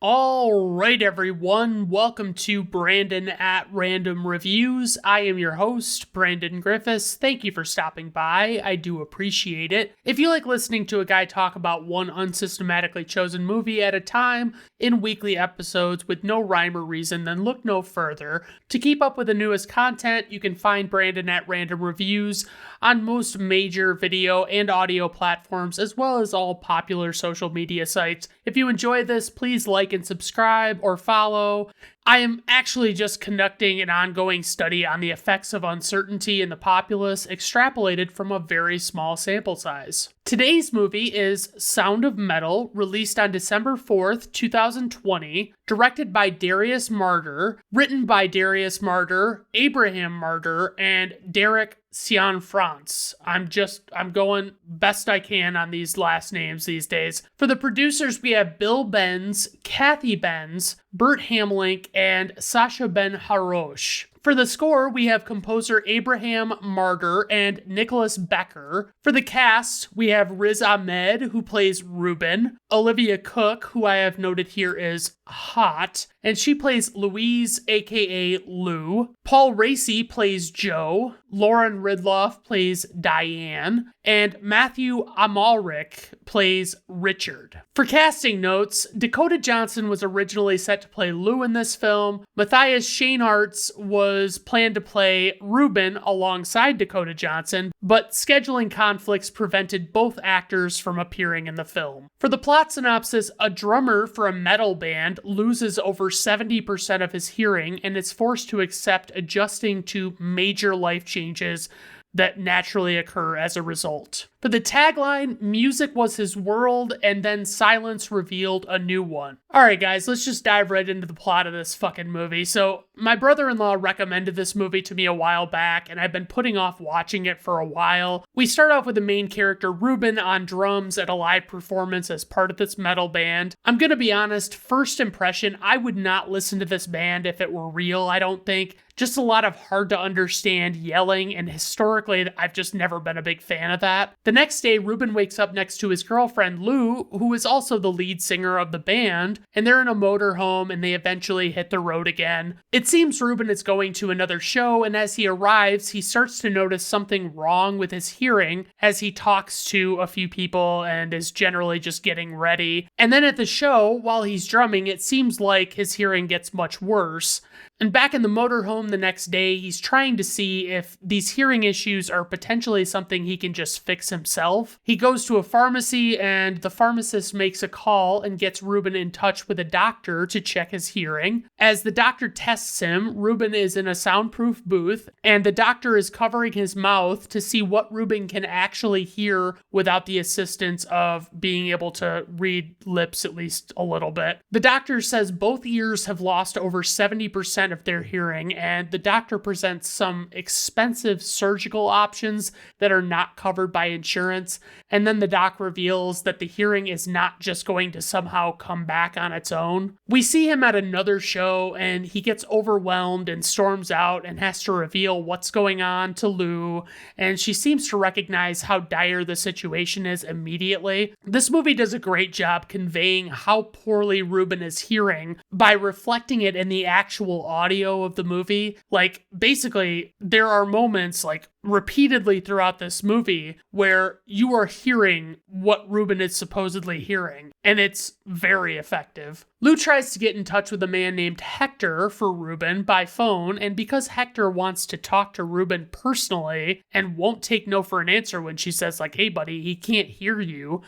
All right, everyone. Welcome to Brandon at Random Reviews. I am your host, Brandon Griffiths. Thank you for stopping by. I do appreciate it. If you like listening to a guy talk about one unsystematically chosen movie at a time in weekly episodes with no rhyme or reason, then look no further. To keep up with the newest content, you can find Brandon at Random Reviews on most major video and audio platforms, as well as all popular social media sites. If you enjoy this, please like and subscribe or follow. I am actually just conducting an ongoing study on the effects of uncertainty in the populace, extrapolated from a very small sample size. Today's movie is Sound of Metal, released on December 4th, 2020, directed by Darius Marder, written by Darius Marder, Abraham Marder, and Derek Cianfrance. I'm going best I can on these last names these days. For the producers, we have Bill Benz, Kathy Benz, Bert Hamlink, and Sacha Ben Harosh. For the score, we have composer Abraham Marder and Nicholas Becker. For the cast, we have Riz Ahmed, who plays Ruben, Olivia Cook, who I have noted here is hot, and she plays Louise, aka Lou. Paul Raci plays Joe. Lauren Ridloff plays Diane. And Matthew Amalric plays Richard. For casting notes, Dakota Johnson was originally set to play Lou in this film. Matthias Schoenaerts was planned to play Ruben alongside Dakota Johnson, but scheduling conflicts prevented both actors from appearing in the film. For the plot synopsis, a drummer for a metal band loses over 70% of his hearing and is forced to accept adjusting to major life changes that naturally occur as a result. For the tagline, music was his world, and then silence revealed a new one. Alright guys, let's just dive right into the plot of this fucking movie. So, my brother-in-law recommended this movie to me a while back, and I've been putting off watching it for a while. We start off with the main character, Ruben, on drums at a live performance as part of this metal band. I'm gonna be honest, first impression, I would not listen to this band if it were real, I don't think. Just a lot of hard to understand yelling, and historically, I've just never been a big fan of that. The next day, Ruben wakes up next to his girlfriend, Lou, who is also the lead singer of the band, and they're in a motorhome, and they eventually hit the road again. It seems Ruben is going to another show, and as he arrives, he starts to notice something wrong with his hearing as he talks to a few people and is generally just getting ready. And then at the show, while he's drumming, it seems like his hearing gets much worse. And back in the motorhome the next day, he's trying to see if these hearing issues are potentially something he can just fix himself. He goes to a pharmacy, and the pharmacist makes a call and gets Ruben in touch with a doctor to check his hearing. As the doctor tests him, Ruben is in a soundproof booth, and the doctor is covering his mouth to see what Ruben can actually hear without the assistance of being able to read lips at least a little bit. The doctor says both ears have lost over 70% of their hearing, and the doctor presents some expensive surgical options that are not covered by insurance, and then the doc reveals that the hearing is not just going to somehow come back on its own. We see him at another show, and he gets overwhelmed and storms out and has to reveal what's going on to Lou, and she seems to recognize how dire the situation is immediately. This movie does a great job conveying how poorly Ruben is hearing by reflecting it in the actual audio of the movie. Like, basically, there are moments, like, repeatedly throughout this movie where you are hearing what Ruben is supposedly hearing, and it's very effective. Lou tries to get in touch with a man named Hector for Ruben by phone, and because Hector wants to talk to Ruben personally and won't take no for an answer when she says, like, hey buddy, he can't hear you,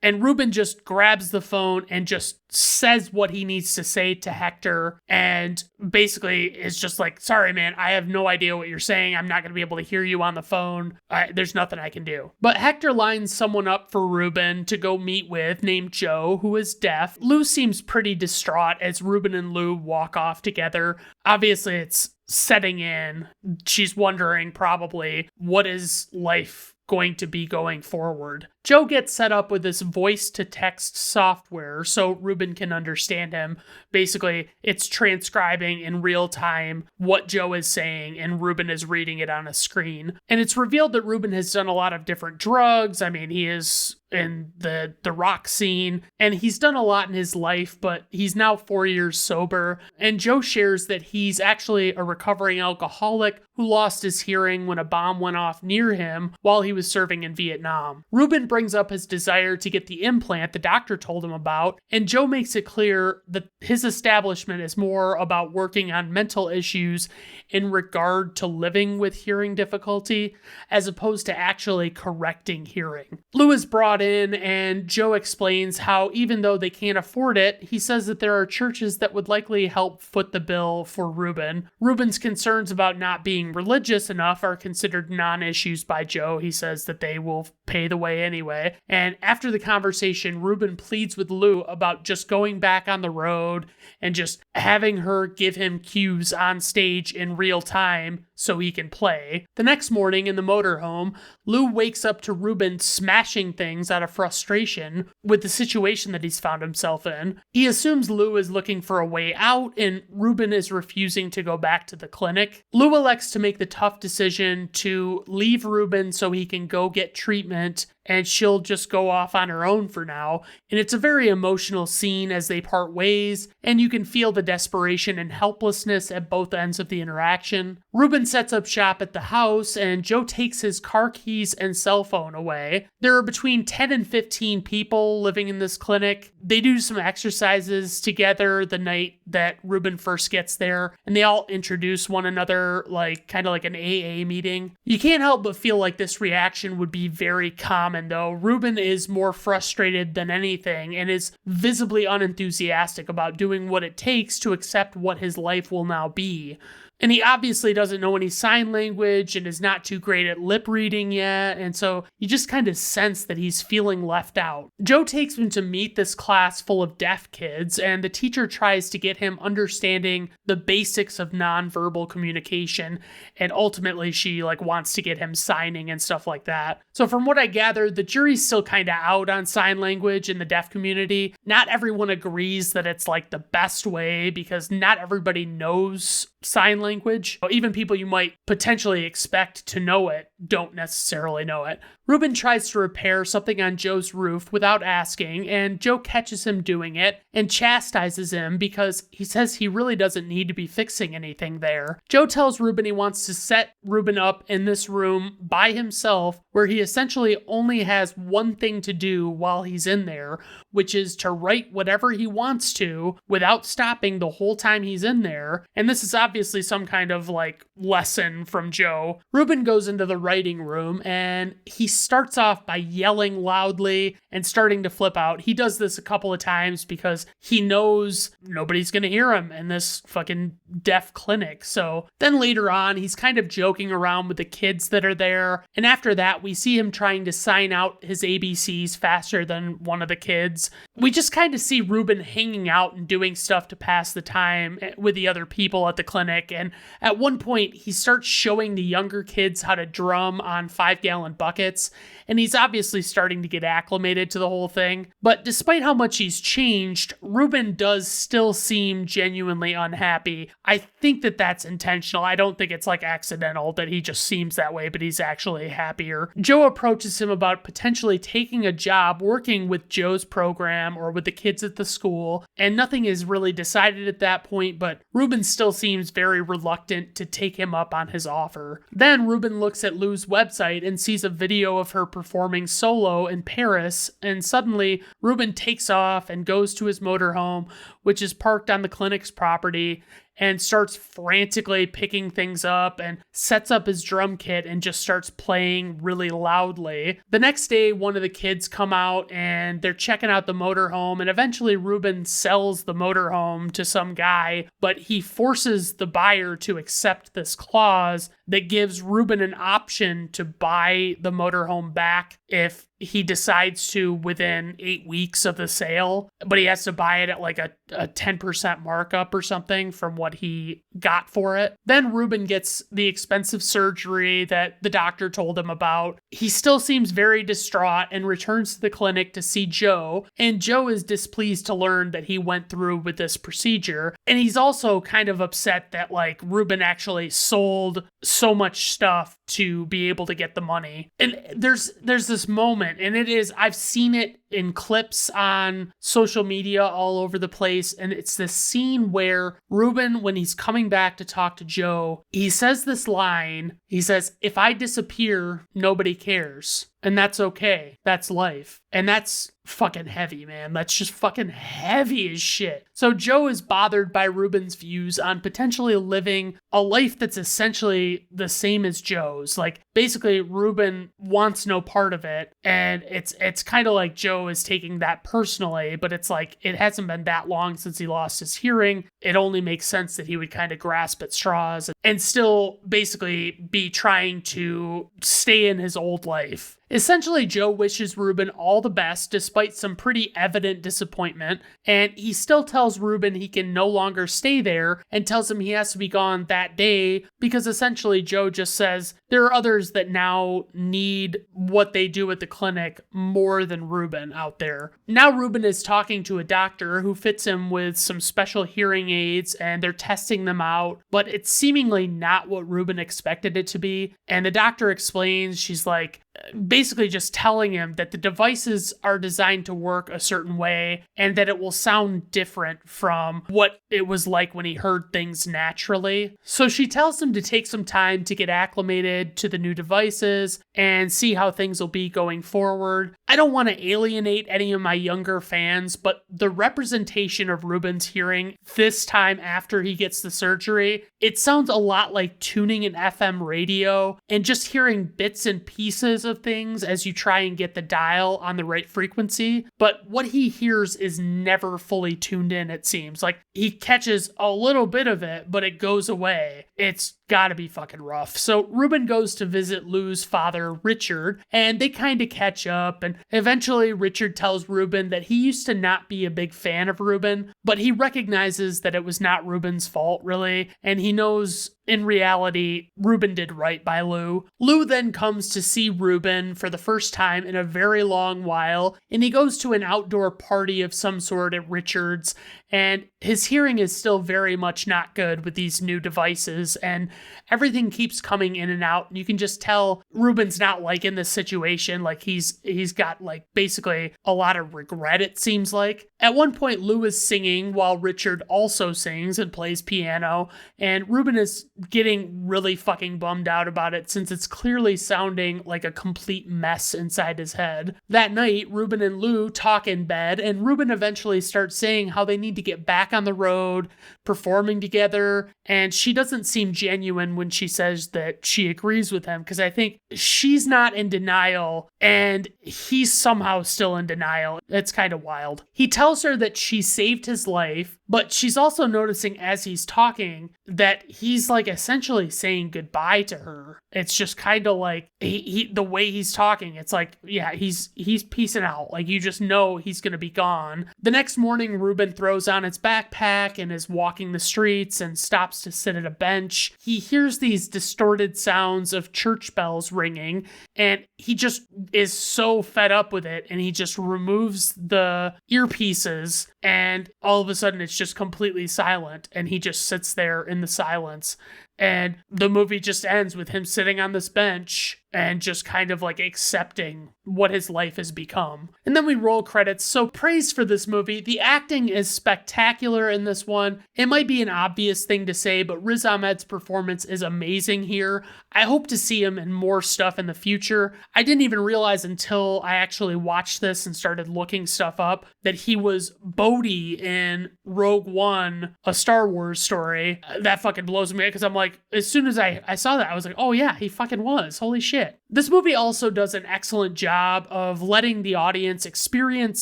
and Ruben just grabs the phone and just says what he needs to say to Hector, and basically is just like, sorry man, I have no idea what you're saying. I'm not going to be able to hear you on the phone. There's nothing I can do. But Hector lines someone up for Ruben to go meet with named Joe, who is deaf. Lou seems pretty distraught as Ruben and Lou walk off together. Obviously, it's setting in. She's wondering probably, what is life going to be going forward? Joe gets set up with this voice-to-text software so Ruben can understand him. Basically, it's transcribing in real time what Joe is saying, and Ruben is reading it on a screen. And it's revealed that Ruben has done a lot of different drugs. I mean, he is in the rock scene, and he's done a lot in his life, but he's now 4 years sober. And Joe shares that he's actually a recovering alcoholic who lost his hearing when a bomb went off near him while he was serving in Vietnam. Ruben brings up his desire to get the implant the doctor told him about, and Joe makes it clear that his establishment is more about working on mental issues in regard to living with hearing difficulty, as opposed to actually correcting hearing. Lou is brought in, and Joe explains how even though they can't afford it, he says that there are churches that would likely help foot the bill for Ruben. Ruben's concerns about not being religious enough are considered non-issues by Joe. He says that they will pay the way anyway. And after the conversation, Ruben pleads with Lou about just going back on the road and just having her give him cues on stage in real time so he can play. The next morning in the motorhome, Lou wakes up to Ruben smashing things out of frustration with the situation that he's found himself in. He assumes Lou is looking for a way out, and Ruben is refusing to go back to the clinic. Lou elects to make the tough decision to leave Ruben so he can go get treatment, and she'll just go off on her own for now. And it's a very emotional scene as they part ways, and you can feel the desperation and helplessness at both ends of the interaction. Ruben sets up shop at the house, and Joe takes his car keys and cell phone away. There are between 10 and 15 people living in this clinic. They do some exercises together the night that Ruben first gets there, and they all introduce one another kind of like an AA meeting. You can't help but feel like this reaction would be very common, though. Ruben is more frustrated than anything and is visibly unenthusiastic about doing what it takes to accept what his life will now be. And he obviously doesn't know any sign language and is not too great at lip reading yet, and so you just kind of sense that he's feeling left out. Joe takes him to meet this class full of deaf kids, and the teacher tries to get him understanding the basics of nonverbal communication, and ultimately she wants to get him signing and stuff like that. So from what I gathered, the jury's still kind of out on sign language in the deaf community. Not everyone agrees that it's the best way, because not everybody knows sign language. Even people you might potentially expect to know it don't necessarily know it. Ruben tries to repair something on Joe's roof without asking, and Joe catches him doing it and chastises him because he says he really doesn't need to be fixing anything there. Joe tells Ruben he wants to set Ruben up in this room by himself, where he essentially only has one thing to do while he's in there, which is to write whatever he wants to without stopping the whole time he's in there. And this is obviously some kind of lesson from Joe. Ruben goes into the writing room, and he starts off by yelling loudly and starting to flip out. He does this a couple of times because he knows nobody's going to hear him in this fucking deaf clinic. So then later on, he's kind of joking around with the kids that are there. And after that, we see him trying to sign out his ABCs faster than one of the kids. We just kind of see Ruben hanging out and doing stuff to pass the time with the other people at the clinic. And at one point, he starts showing the younger kids how to drum on 5-gallon buckets, and he's obviously starting to get acclimated to the whole thing. But despite how much he's changed, Ruben does still seem genuinely unhappy. I think that that's intentional. I don't think it's accidental that he just seems that way, but he's actually happier. Joe approaches him about potentially taking a job working with Joe's program or with the kids at the school, and nothing is really decided at that point, but Ruben still seems very reluctant to take him up on his offer. Then Ruben looks at Lou's website and sees a video of her performing solo in Paris, and suddenly Ruben takes off and goes to his motorhome, which is parked on the clinic's property, and starts frantically picking things up and sets up his drum kit and just starts playing really loudly. The next day, one of the kids come out and they're checking out the motorhome, and eventually Ruben sells the motorhome to some guy, but he forces the buyer to accept this clause that gives Ruben an option to buy the motorhome back if he decides to within 8 weeks of the sale, but he has to buy it at like a 10% markup or something from what he got for it. Then Ruben gets the expensive surgery that the doctor told him about. He still seems very distraught and returns to the clinic to see Joe, and Joe is displeased to learn that he went through with this procedure. And he's also kind of upset that like Ruben actually sold so much stuff to be able to get the money. And there's this moment, and I've seen it in clips on social media all over the place, and it's this scene where Ruben, when he's coming back to talk to Joe, he says this line. He says, "If I disappear, nobody cares. And that's okay. That's life." And that's fucking heavy, man. That's just fucking heavy as shit. So Joe is bothered by Ruben's views on potentially living a life that's essentially the same as Joe's. Like, basically, Ruben wants no part of it. And it's kind of like Joe is taking that personally, but it's like, it hasn't been that long since he lost his hearing. It only makes sense that he would kind of grasp at straws and still basically be trying to stay in his old life. Essentially, Joe wishes Ruben all the best despite some pretty evident disappointment, and he still tells Ruben he can no longer stay there and tells him he has to be gone that day because essentially Joe just says there are others that now need what they do at the clinic more than Ruben out there. Now Ruben is talking to a doctor who fits him with some special hearing aids, and they're testing them out, but it's seemingly not what Ruben expected it to be. And the doctor explains, she's like, basically just telling him that the devices are designed to work a certain way and that it will sound different from what it was like when he heard things naturally. So she tells him to take some time to get acclimated to the new devices and see how things will be going forward. I don't want to alienate any of my younger fans, but the representation of Ruben's hearing this time after he gets the surgery, it sounds a lot like tuning an FM radio and just hearing bits and pieces of things as you try and get the dial on the right frequency. But what he hears is never fully tuned in, it seems. Like, he catches a little bit of it, but it goes away. It's gotta be fucking rough. So Ruben goes to visit Lou's father, Richard, and they kind of catch up, and eventually Richard tells Ruben that he used to not be a big fan of Ruben, but he recognizes that it was not Ruben's fault, really, and he knows in reality, Ruben did right by Lou. Lou then comes to see Ruben for the first time in a very long while, and he goes to an outdoor party of some sort at Richard's, and his hearing is still very much not good with these new devices, and everything keeps coming in and out, and you can just tell Ruben's not liking this situation. Like, he's got like basically a lot of regret, it seems like. At one point, Lou is singing while Richard also sings and plays piano, and Ruben is getting really fucking bummed out about it since it's clearly sounding like a complete mess inside his head. That night, Ruben and Lou talk in bed, and Ruben eventually starts saying how they need to get back on the road, performing together, and she doesn't seem genuine when she says that she agrees with him, because I think she's not in denial and he's somehow still in denial. It's kind of wild. He tells her that she saved his life, but she's also noticing as he's talking that he's like essentially saying goodbye to her. It's just kind of like the way he's talking, it's like, yeah, he's peacing out. Like, you just know he's going to be gone. The next morning, Ruben throws on his backpack and is walking the streets and stops to sit at a bench. He hears these distorted sounds of church bells ringing, and he just is so fed up with it, and he just removes the earpieces, and all of a sudden it's just completely silent, and he just sits there in the silence. And the movie just ends with him sitting on this bench and just kind of like accepting what his life has become. And then we roll credits. So praise for this movie. The acting is spectacular in this one. It might be an obvious thing to say, but Riz Ahmed's performance is amazing here. I hope to see him in more stuff in the future. I didn't even realize until I actually watched this and started looking stuff up that he was Bodhi in Rogue One, a Star Wars story. That fucking blows me because I'm like, as soon as I saw that, I was like, oh yeah, he fucking was. Holy shit. This movie also does an excellent job of letting the audience experience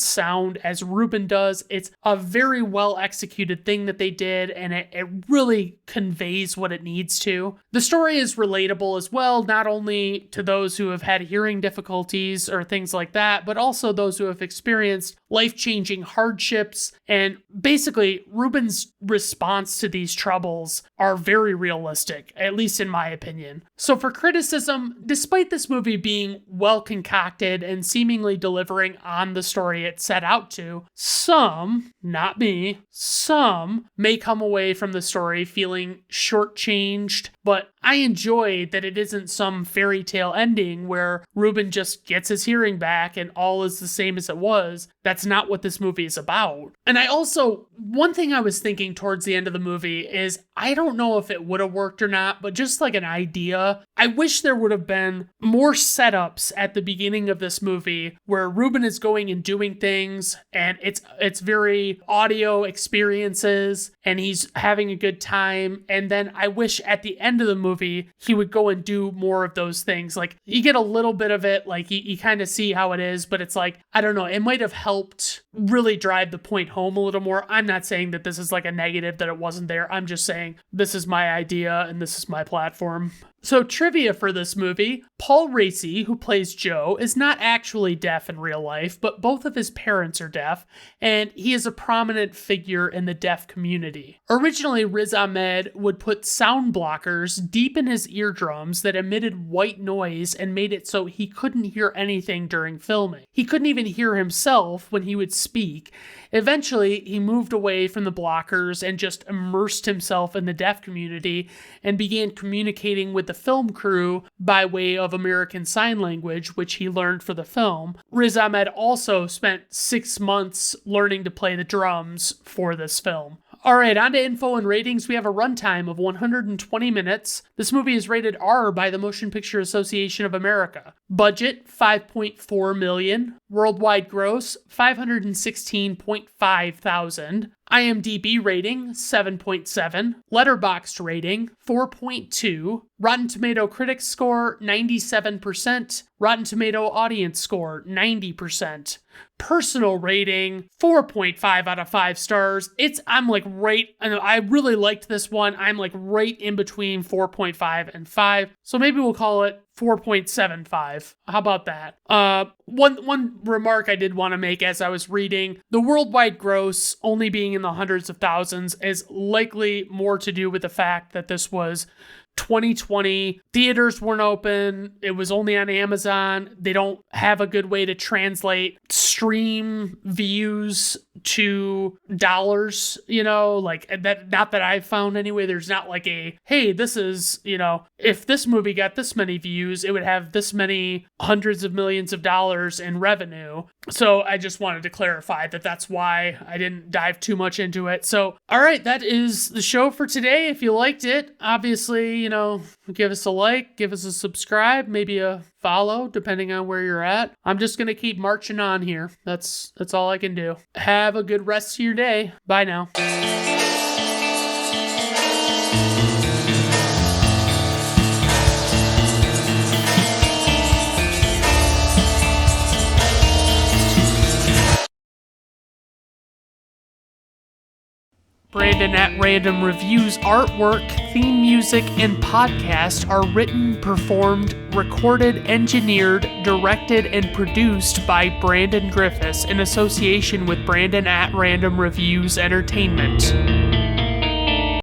sound as Ruben does. It's a very well executed thing that they did, and it really conveys what it needs to. The story is relatable as well, not only to those who have had hearing difficulties or things like that, but also those who have experienced life-changing hardships. And basically, Ruben's response to these troubles are very realistic, at least in my opinion. So for criticism, despite this movie being well concocted and seemingly delivering on the story it set out to, some, not me, some may come away from the story feeling shortchanged, but I enjoy that it isn't some fairy tale ending where Ruben just gets his hearing back and all is the same as it was. That's not what this movie is about. And I also, one thing I was thinking towards the end of the movie is, I don't know if it would have worked or not, but just like an idea, I wish there would have been more setups at the beginning of this movie where Ruben is going and doing things, and it's very audio experiences, and he's having a good time. And then I wish at the end of the movie, he would go and do more of those things. Like, you get a little bit of it, like you kind of see how it is, but it's like, I don't know, it might have helped really drive the point home a little more. I'm not saying that this is like a negative that it wasn't there. I'm just saying this is my idea and this is my platform. So trivia for this movie, Paul Raci, who plays Joe, is not actually deaf in real life, but both of his parents are deaf, and he is a prominent figure in the deaf community. Originally, Riz Ahmed would put sound blockers deep in his eardrums that emitted white noise and made it so he couldn't hear anything during filming. He couldn't even hear himself when he would speak. Eventually, he moved away from the blockers and just immersed himself in the deaf community and began communicating with the film crew by way of American Sign Language, which he learned for the film. Riz Ahmed also spent 6 months learning to play the drums for this film. All right, on to info and ratings. We have a runtime of 120 minutes. This movie is rated R by the Motion Picture Association of America. Budget, $5.4 million. Worldwide gross, $516.5 thousand. IMDb rating, 7.7. Letterboxd rating, 4.2. Rotten Tomato critics score, 97%. Rotten Tomato audience score, 90%. Personal rating, 4.5 out of 5 stars. I really liked this one. I'm like right in between 4.5 and 5. So maybe we'll call it 4.75. How about that? One remark I did want to make as I was reading, the worldwide gross only being in the hundreds of thousands is likely more to do with the fact that this was 2020, theaters weren't open, it was only on Amazon, they don't have a good way to translate stream views to dollars, like that, not that I've found anyway. There's not like hey, this is, if this movie got this many views, it would have this many hundreds of millions of dollars in revenue. So I just wanted to clarify that that's why I didn't dive too much into it. So, all right, that is the show for today. If you liked it, obviously, give us a like, give us a subscribe, maybe a follow, depending on where you're at. I'm just going to keep marching on here. That's all I can do. Have a good rest of your day. Bye now. Brandon at Random Reviews artwork, theme music, and podcast are written, performed, recorded, engineered, directed, and produced by Brandon Griffiths in association with Brandon at Random Reviews Entertainment.